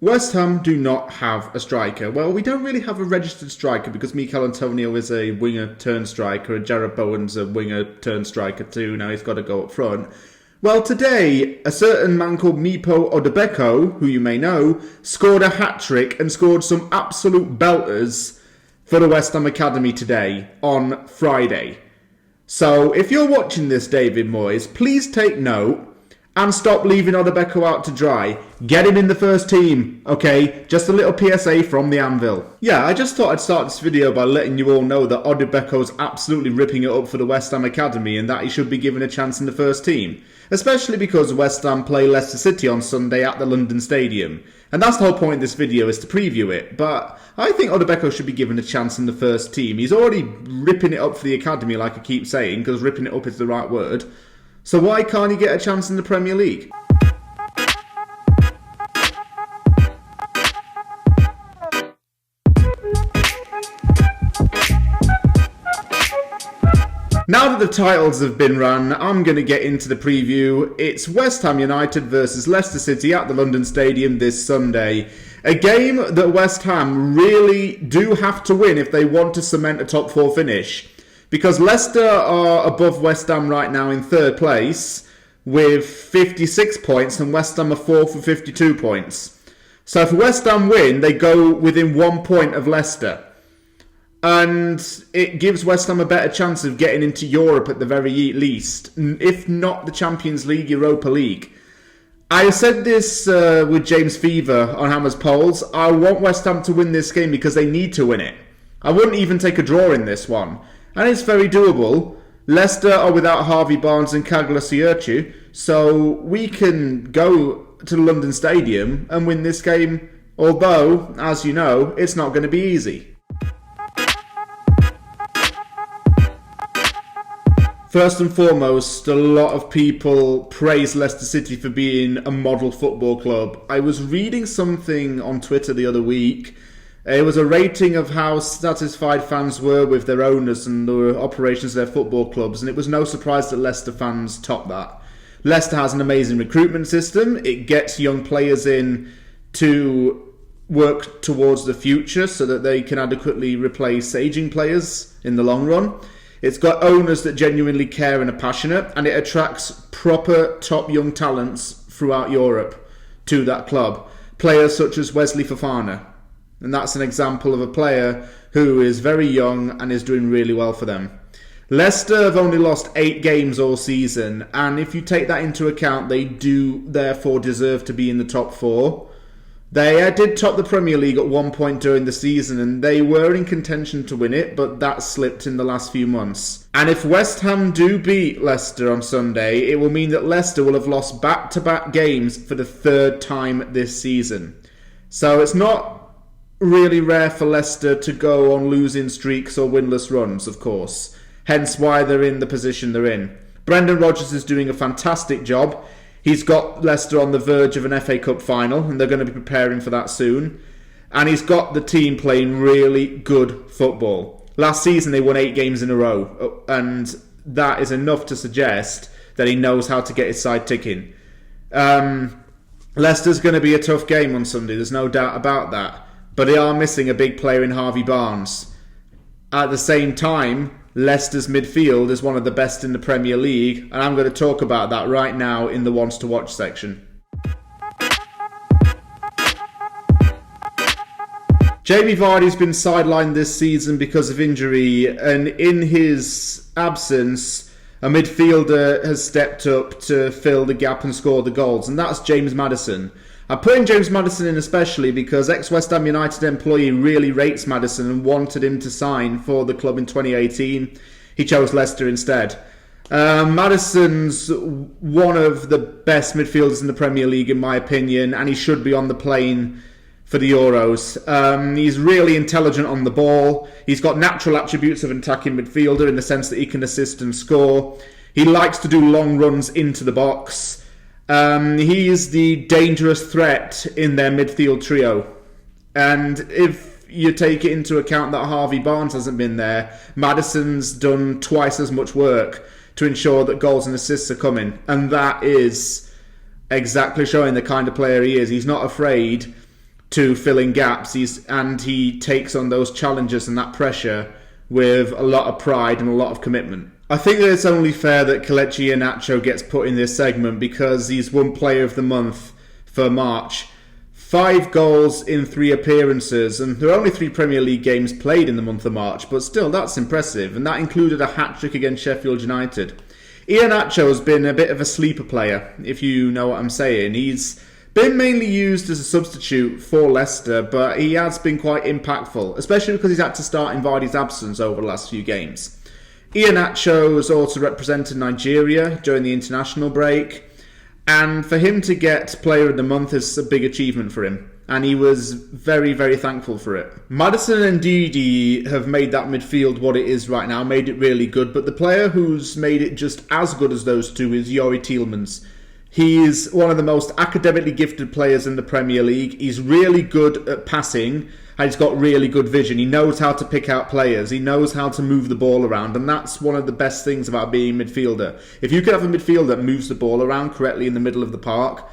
West Ham do not have a striker. Well, we don't really have a registered striker because Mikel Antonio is a winger-turned-striker and Jarrod Bowen's a winger-turned-striker too. Now he's got to go up front. Well, today, a certain man called Mipo Odebeko, who you may know, scored a hat-trick and scored some absolute belters for the West Ham Academy today, on Friday. So, if you're watching this, David Moyes, please take note and stop leaving Odebeko out to dry. Get him in the first team, okay? Just a little PSA from the anvil. Yeah, I just thought I'd start this video by letting you all know that Odebeko's absolutely ripping it up for the West Ham Academy and that he should be given a chance in the first team. Especially because West Ham play Leicester City on Sunday at the London Stadium. And that's the whole point of this video, is to preview it. But I think Odebeko should be given a chance in the first team. He's already ripping it up for the Academy, like I keep saying, because ripping it up is the right word. So why can't he get a chance in the Premier League? Now that the titles have been run, I'm going to get into the preview. It's West Ham United versus Leicester City at the London Stadium this Sunday. A game that West Ham really do have to win if they want to cement a top four finish. Because Leicester are above West Ham right now in third place with 56 points and West Ham are fourth with 52 points. So if West Ham win, they go within 1 point of Leicester. And it gives West Ham a better chance of getting into Europe at the very least, if not the Champions League, Europa League. I said this with James Fever on Hammer's Polls. I want West Ham to win this game because they need to win it. I wouldn't even take a draw in this one. And it's very doable. Leicester are without Harvey Barnes and Kagla Sierchu, so we can go to the London Stadium and win this game, although, as you know, it's not going to be easy. First and foremost, a lot of people praise Leicester City for being a model football club. I was reading something on Twitter the other week. It was a rating of how satisfied fans were with their owners and the operations of their football clubs, and it was no surprise that Leicester fans topped that. Leicester has an amazing recruitment system. It gets young players in to work towards the future so that they can adequately replace aging players in the long run. It's got owners that genuinely care and are passionate, and it attracts proper top young talents throughout Europe to that club. Players such as Wesley Fofana. And that's an example of a player who is very young and is doing really well for them. Leicester have only lost 8 games all season, and if you take that into account, they do therefore deserve to be in the top 4. They did top the Premier League at one point during the season, and they were in contention to win it, but that slipped in the last few months. And if West Ham do beat Leicester on Sunday, it will mean that Leicester will have lost back-to-back games for the 3rd time this season. So it's not really rare for Leicester to go on losing streaks or winless runs, of course. Hence why they're in the position they're in. Brendan Rodgers is doing a fantastic job. He's got Leicester on the verge of an FA Cup final, and they're going to be preparing for that soon. And he's got the team playing really good football. Last season they won 8 games in a row, and that is enough to suggest that he knows how to get his side ticking. Leicester's going to be a tough game on Sunday, there's no doubt about that. But they are missing a big player in Harvey Barnes. At the same time, Leicester's midfield is one of the best in the Premier League, and I'm going to talk about that right now in the Wants to Watch section. Jamie Vardy's been sidelined this season because of injury, and in his absence, a midfielder has stepped up to fill the gap and score the goals, and that's James Maddison. I'm putting James Maddison in especially because ex-West Ham United employee really rates Maddison and wanted him to sign for the club in 2018. He chose Leicester instead. Maddison's one of the best midfielders in the Premier League in my opinion, and he should be on the plane for the Euros. He's really intelligent on the ball. He's got natural attributes of an attacking midfielder in the sense that he can assist and score. He likes to do long runs into the box. He is the dangerous threat in their midfield trio. And if you take it into account that Harvey Barnes hasn't been there, Maddison's done twice as much work to ensure that goals and assists are coming. And that is exactly showing the kind of player he is. He's not afraid to fill in gaps. And he takes on those challenges and that pressure with a lot of pride and a lot of commitment. I think that it's only fair that Kelechi Iheanacho gets put in this segment because he's won Player of the Month for March. 5 goals in 3 appearances, and there are only 3 Premier League games played in the month of March, but still, that's impressive, and that included a hat-trick against Sheffield United. Iheanacho has been a bit of a sleeper player, if you know what I'm saying. He's been mainly used as a substitute for Leicester, but he has been quite impactful, especially because he's had to start in Vardy's absence over the last few games. Iheanacho has also represented Nigeria during the international break, and for him to get Player of the Month is a big achievement for him, and he was very, very thankful for it. Maddison and Ndidi have made that midfield what it is right now, made it really good, but the player who's made it just as good as those two is Youri Tielemans. He's one of the most academically gifted players in the Premier League. He's really good at passing, and he's got really good vision. He knows how to pick out players. He knows how to move the ball around, and that's one of the best things about being a midfielder. If you can have a midfielder that moves the ball around correctly in the middle of the park,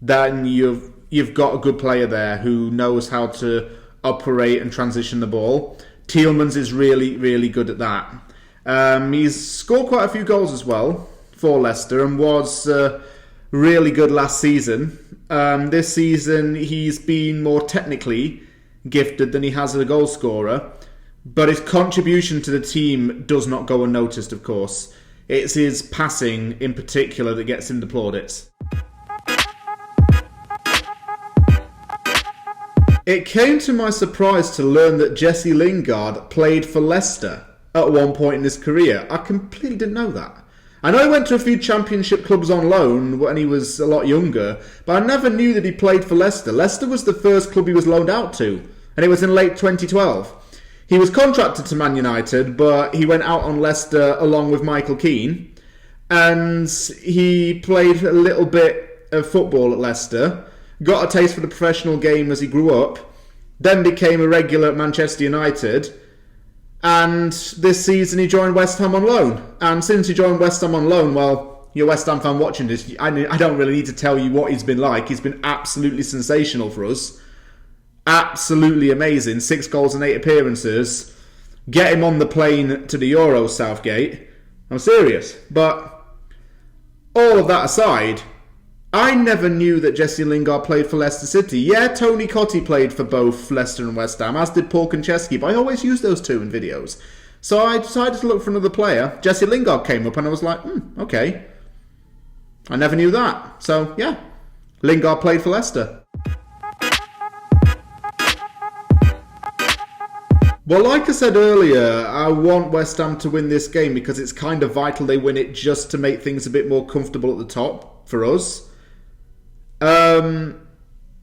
then you've got a good player there who knows how to operate and transition the ball. Tielemans is really, really good at that. He's scored quite a few goals as well for Leicester and was really good last season. This season he's been more technically gifted than he has as a goal scorer, but his contribution to the team does not go unnoticed, of course. It's his passing in particular that gets him the plaudits. It came to my surprise to learn that Jesse Lingard played for Leicester at one point in his career. I completely didn't know that. I know he went to a few Championship clubs on loan when he was a lot younger, but I never knew that he played for Leicester. Leicester was the first club he was loaned out to, and it was in late 2012. He was contracted to Man United, but he went out on Leicester along with Michael Keane, and he played a little bit of football at Leicester, got a taste for the professional game as he grew up, then became a regular at Manchester United, and this season he joined West Ham on loan. And since he joined West Ham on loan, well, you're a West Ham fan watching this, I don't really need to tell you what he's been like. He's been absolutely sensational for us. Absolutely amazing. 6 goals and 8 appearances. Get him on the plane to the Euros, Southgate. I'm serious. But all of that aside, I never knew that Jesse Lingard played for Leicester City. Yeah, Tony Cottee played for both Leicester and West Ham, as did Paul Konchesky, but I always use those two in videos. So I decided to look for another player. Jesse Lingard came up and I was like, okay. I never knew that. So, yeah, Lingard played for Leicester. Well, like I said earlier, I want West Ham to win this game because it's kind of vital they win it just to make things a bit more comfortable at the top for us.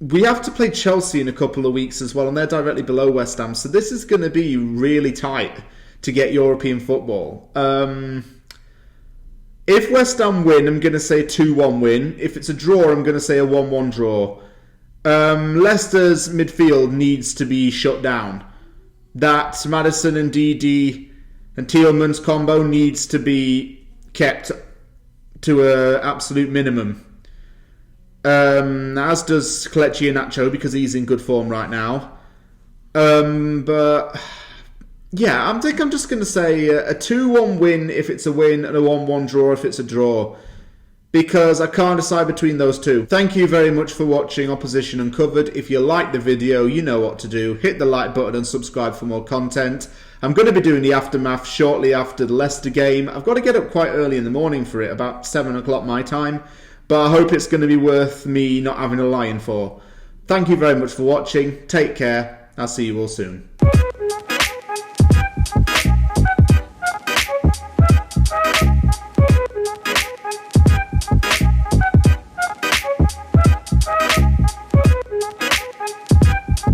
We have to play Chelsea in a couple of weeks as well, and they're directly below West Ham, so this is going to be really tight to get European football. If West Ham win, I'm going to say 2-1 win. If it's a draw, I'm going to say a 1-1 draw. Leicester's midfield needs to be shut down. That Maddison and Ndidi and Tielemans combo needs to be kept to an absolute minimum. As does Kelechi Iheanacho because he's in good form right now. But yeah, I think I'm just going to say a 2-1 win if it's a win and a 1-1 draw if it's a draw, because I can't decide between those two. Thank you very much for watching Opposition Uncovered. If you liked the video, you know what to do. Hit the like button and subscribe for more content. I'm going to be doing the aftermath shortly after the Leicester game. I've got to get up quite early in the morning for it, about 7 o'clock my time. But I hope it's going to be worth me not having a lie-in for. Thank you very much for watching. Take care. I'll see you all soon.